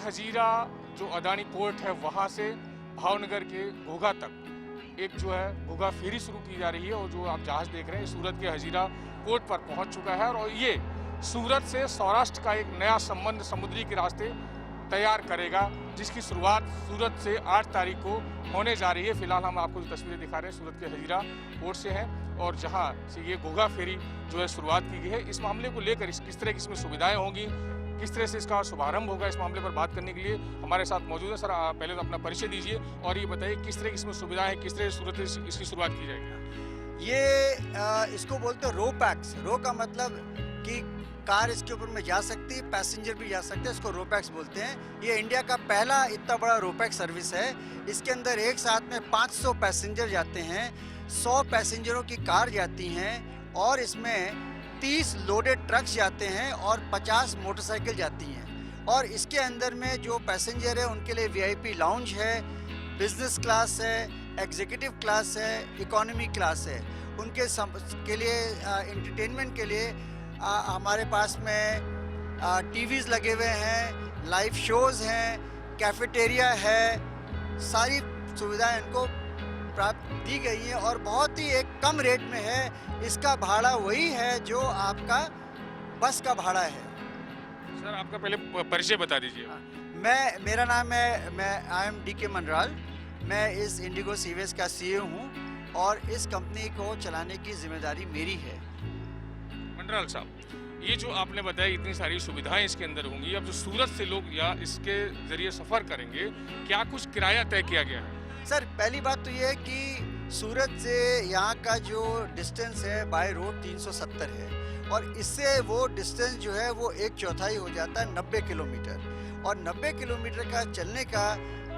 हजीरा जो अदानी पोर्ट है वहाँ से भावनगर के घोघा तक एक जो है घोघा फेरी शुरू की जा रही है। और जो आप जहाज देख रहे हैं सूरत के हजीरा पोर्ट पर पहुंच चुका है और ये सूरत से सौराष्ट्र का एक नया संबंध समुद्री के रास्ते तैयार करेगा, जिसकी शुरुआत सूरत से 8 तारीख को होने जा रही है। फिलहाल हम आपको जो तस्वीरें दिखा रहे हैं सूरत के हजीरा पोर्ट से हैं और जहां से ये घोघा फेरी जो है शुरुआत की गई है। इस मामले को लेकर किस तरह की इसमें सुविधाएं होंगी, किस तरह से इसका शुभारंभ होगा, इस मामले पर बात करने के लिए हमारे साथ मौजूद है। सर पहले तो अपना परिचय दीजिए और ये बताइए किस तरह की इसमें सुविधाएं हैं, किस तरह से सूरत से इसकी शुरुआत की जाएगी। ये इसको बोलते हैं रो पैक्स। रो का मतलब कि कार इसके ऊपर में जा सकती है, पैसेंजर भी जा सकते हैं, इसको रो पैक्स बोलते हैं। ये इंडिया का पहला इतना बड़ा रो पैक्स सर्विस है। इसके अंदर एक साथ में 500 पैसेंजर जाते हैं, 100 पैसेंजरों की कार जाती हैं और इसमें 30 लोडेड ट्रक्स जाते हैं और 50 मोटरसाइकिल जाती हैं। और इसके अंदर में जो पैसेंजर है उनके लिए वीआईपी लाउंज है, बिजनेस क्लास है, एग्जीक्यूटिव क्लास है, इकोनॉमी क्लास है। उनके के लिए एंटरटेनमेंट के लिए हमारे पास में टीवीज़ लगे हुए हैं, लाइव शोज़ हैं, कैफेटेरिया है, सारी सुविधाएं इनको प्राप्त दी गई हैं और बहुत ही एक कम रेट में है। इसका भाड़ा वही है जो आपका बस का भाड़ा है। सर आपका पहले परिचय बता दीजिए। मेरा नाम है, मैं आई एम DK मनराल। मैं इस इंडिगो सीवेज का CEO हूँ और इस कंपनी को चलाने की जिम्मेदारी मेरी है। मनराल साहब, ये जो आपने बताया इतनी सारी सुविधाएं इसके अंदर होंगी, अब जो सूरत से लोग या इसके जरिए सफ़र करेंगे, क्या कुछ किराया तय किया गया है? सर पहली बात तो ये है कि सूरत से यहाँ का जो डिस्टेंस है बाय रोड 370 है और इससे वो डिस्टेंस जो है वो 1/4 हो जाता है 90 किलोमीटर। और 90 किलोमीटर का चलने का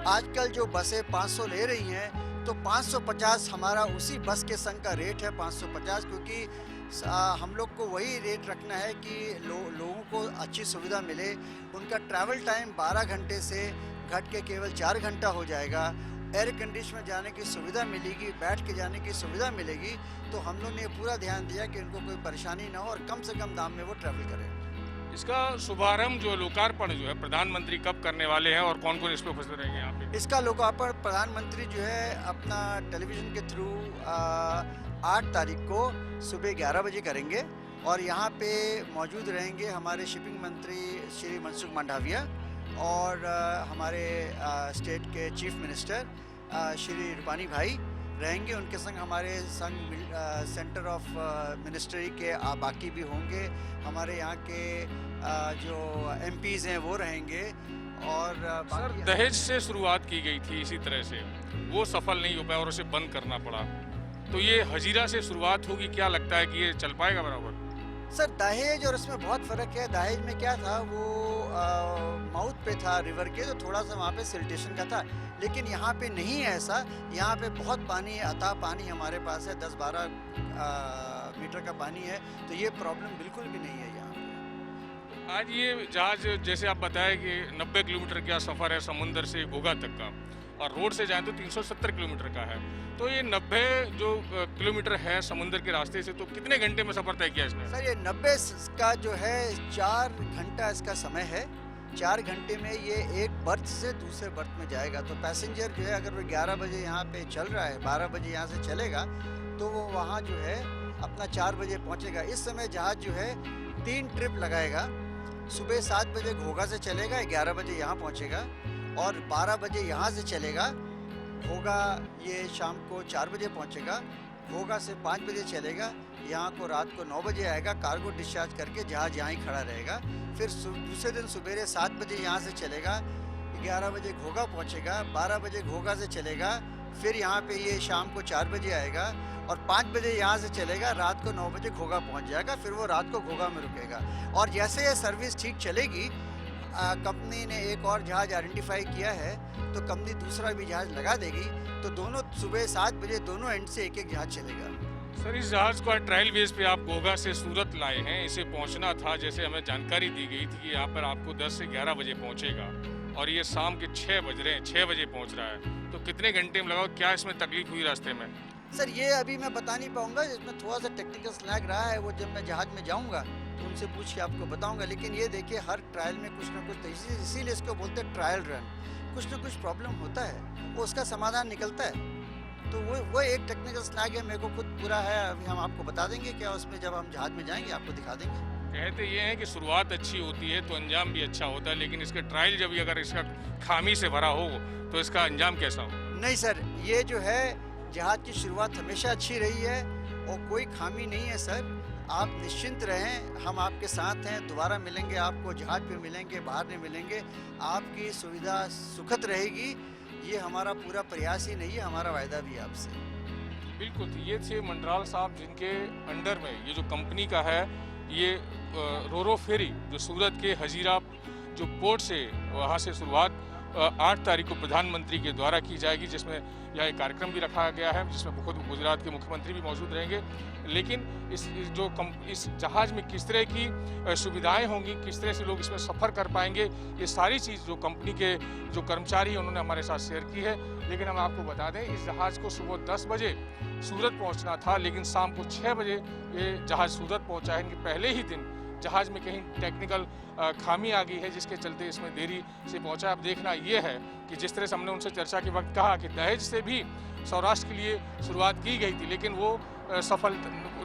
आजकल जो बसें 500 ले रही हैं तो 550 हमारा उसी बस के संग का रेट है 550, क्योंकि हम लोग को वही रेट रखना है कि लोगों को अच्छी सुविधा मिले। उनका ट्रैवल टाइम 12 घंटे से घट के केवल 4 घंटा हो जाएगा। एयर कंडीशन में जाने की सुविधा मिलेगी, बैठ के जाने की सुविधा मिलेगी। तो हम लोग ने पूरा ध्यान दिया कि उनको कोई परेशानी ना हो और कम से कम दाम में वो ट्रैवल करें। इसका शुभारंभ जो लोकार्पण जो है प्रधानमंत्री कब करने वाले हैं और कौन कौन इस पर उपस्थित रहेंगे यहाँ पे? इसका लोकार्पण प्रधानमंत्री जो है अपना टेलीविज़न के थ्रू 8 तारीख को सुबह 11 बजे करेंगे और यहाँ पे मौजूद रहेंगे हमारे शिपिंग मंत्री श्री मनसुख मंडाविया और हमारे स्टेट के चीफ मिनिस्टर श्री रूपानी भाई रहेंगे। उनके संग हमारे संग सेंटर ऑफ मिनिस्ट्री के बाकी भी होंगे। हमारे यहाँ के जो MPs हैं वो रहेंगे। और सर दहेज से शुरुआत की गई थी इसी तरह से, वो सफल नहीं हो पाया और उसे बंद करना पड़ा, तो ये हजीरा से शुरुआत होगी, क्या लगता है कि ये चल पाएगा बराबर? सर दहेज और इसमें बहुत फ़र्क है। दहेज में क्या था, वो माउथ पे था रिवर के, तो थोड़ा सा वहाँ पे सिल्टेशन का था, लेकिन यहाँ पे नहीं है ऐसा। यहाँ पे बहुत पानी है, अथाह पानी हमारे पास है, 10-12 मीटर का पानी है, तो ये प्रॉब्लम बिल्कुल भी नहीं है यहाँ पे। आज ये जहाज जैसे आप बताएं कि 90 किलोमीटर का सफ़र है समुंदर से घोघा तक का और रोड से जाएं तो 370 किलोमीटर का है, तो ये 90 जो किलोमीटर है समुंदर के रास्ते से, तो कितने घंटे में सफ़र तय किया इसने? सर ये 90 का जो है 4 घंटा इसका समय है। 4 घंटे में ये एक बर्थ से दूसरे बर्थ में जाएगा। तो पैसेंजर जो है अगर वो 11 बजे यहाँ पे चल रहा है, 12 बजे यहाँ से चलेगा, तो वो वहाँ जो है अपना 4 बजे पहुँचेगा। इस समय जहाज जो है 3 ट्रिप लगाएगा। सुबह 7 बजे घोघा से चलेगा, 11 बजे यहाँ पहुँचेगा और 12 बजे यहाँ से चलेगा। घोघा ये शाम को 4 बजे पहुँचेगा। घोघा से 5 बजे चलेगा, यहाँ को रात को 9 बजे आएगा। कार्गो डिस्चार्ज करके जहाज यहाँ ही खड़ा रहेगा। फिर दूसरे दिन सवेरे 7 बजे यहाँ से चलेगा, 11 बजे घोघा पहुँचेगा, 12 बजे घोघा से चलेगा। फिर यहाँ पे ये शाम को 4 बजे आएगा और 5 बजे यहाँ से चलेगा, रात को 9 बजे घोघा पहुँच जाएगा। फिर वो रात को घोघा में रुकेगा। और जैसे ये सर्विस ठीक चलेगी, कंपनी ने एक और जहाज आइडेंटिफाई किया है, तो कंपनी दूसरा भी जहाज लगा देगी। तो दोनों सुबह 7 बजे दोनों एंड से एक जहाज चलेगा। सर इस जहाज को ट्रायल बेस पे आप घोघा से सूरत लाए हैं, इसे पहुंचना था, जैसे हमें जानकारी दी गई थी कि यहाँ पर आपको 10 से 11 बजे पहुंचेगा और ये शाम के 6 बज रहे हैं, 6 बजे पहुंच रहा है, तो कितने घंटे में लगा? क्या इसमें तकलीफ हुई रास्ते में? सर ये अभी मैं बता नहीं पाऊंगा, इसमें थोड़ा सा टेक्निकल स्लैग रहा है, वो जब मैं जहाज में जाऊंगा तो उनसे पूछ के आपको बताऊंगा। लेकिन ये देखिए हर ट्रायल में कुछ ना कुछ, तो इसीलिए इसको बोलते हैं ट्रायल रन। कुछ ना कुछ प्रॉब्लम होता है, वो उसका समाधान निकलता है। तो वो एक टेक्निकल स्लैग है, मेरे को खुद पूरा है, अभी हम आपको बता देंगे क्या उसमें, जब हम जहाज में जाएंगे आपको दिखा देंगे। कहते ये हैं कि शुरुआत अच्छी होती है तो अंजाम भी अच्छा होता है, लेकिन इसके ट्रायल जब भी अगर इसका खामी से भरा हो तो इसका अंजाम कैसा हो? नहीं सर, ये जो है जहाज की शुरुआत हमेशा अच्छी रही है और कोई खामी नहीं है सर। आप निश्चिंत रहें, हम आपके साथ हैं, दोबारा मिलेंगे आपको, जहाज पे मिलेंगे, बाहर नहीं मिलेंगे। आपकी सुविधा सुखद रहेगी, ये हमारा पूरा प्रयास ही नहीं है, हमारा वायदा भी है आपसे। बिल्कुल, तो ये थे मंडराल साहब जिनके अंडर में ये जो कंपनी का है ये रोरो फेरी जो सूरत के हजीरा जो पोर्ट से वहाँ से शुरुआत 8 तारीख को प्रधानमंत्री के द्वारा की जाएगी, जिसमें यह एक कार्यक्रम भी रखा गया है जिसमें खुद गुजरात के मुख्यमंत्री भी मौजूद रहेंगे। लेकिन इस जहाज़ में किस तरह की सुविधाएं होंगी, किस तरह से लोग इसमें सफ़र कर पाएंगे, ये सारी चीज़ जो कंपनी के जो कर्मचारी हैं उन्होंने हमारे साथ शेयर की है। लेकिन हम आपको बता दें, इस जहाज़ को सुबह 10 बजे सूरत पहुंचना था, लेकिन शाम को 6 बजे ये जहाज़ सूरत पहुंचा है। इनके पहले ही दिन जहाज़ में कहीं टेक्निकल खामी आ गई है, जिसके चलते इसमें देरी से पहुंचा। अब देखना ये है कि जिस तरह से हमने उनसे चर्चा के वक्त कहा कि दहेज से भी सौराष्ट्र के लिए शुरुआत की गई थी, लेकिन वो सफल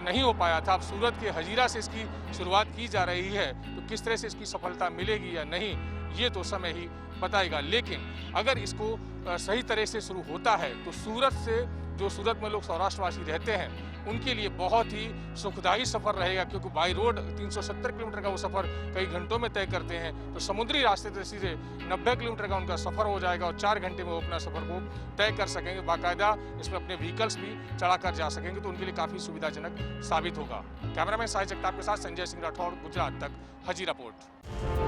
नहीं हो पाया था। अब सूरत के हजीरा से इसकी शुरुआत की जा रही है, तो किस तरह से इसकी सफलता मिलेगी या नहीं, ये तो समय ही बताएगा। लेकिन अगर इसको सही तरह से शुरू होता है तो सूरत से जो सूरत में लोग सौराष्ट्रवासी रहते हैं उनके लिए बहुत ही सुखदायी सफ़र रहेगा, क्योंकि बाई रोड 370 किलोमीटर का वो सफ़र कई घंटों में तय करते हैं, तो समुद्री रास्ते से सीधे 90 किलोमीटर का उनका सफ़र हो जाएगा और 4 घंटे में वो अपना सफ़र को तय कर सकेंगे। बाकायदा इसमें अपने व्हीकल्स भी चढ़ाकर जा सकेंगे, तो उनके लिए काफ़ी सुविधाजनक साबित होगा। कैमरामैन साहिल जगताप के साथ संजय सिंह राठौड़, गुजरात तक, हजीरा पोर्ट।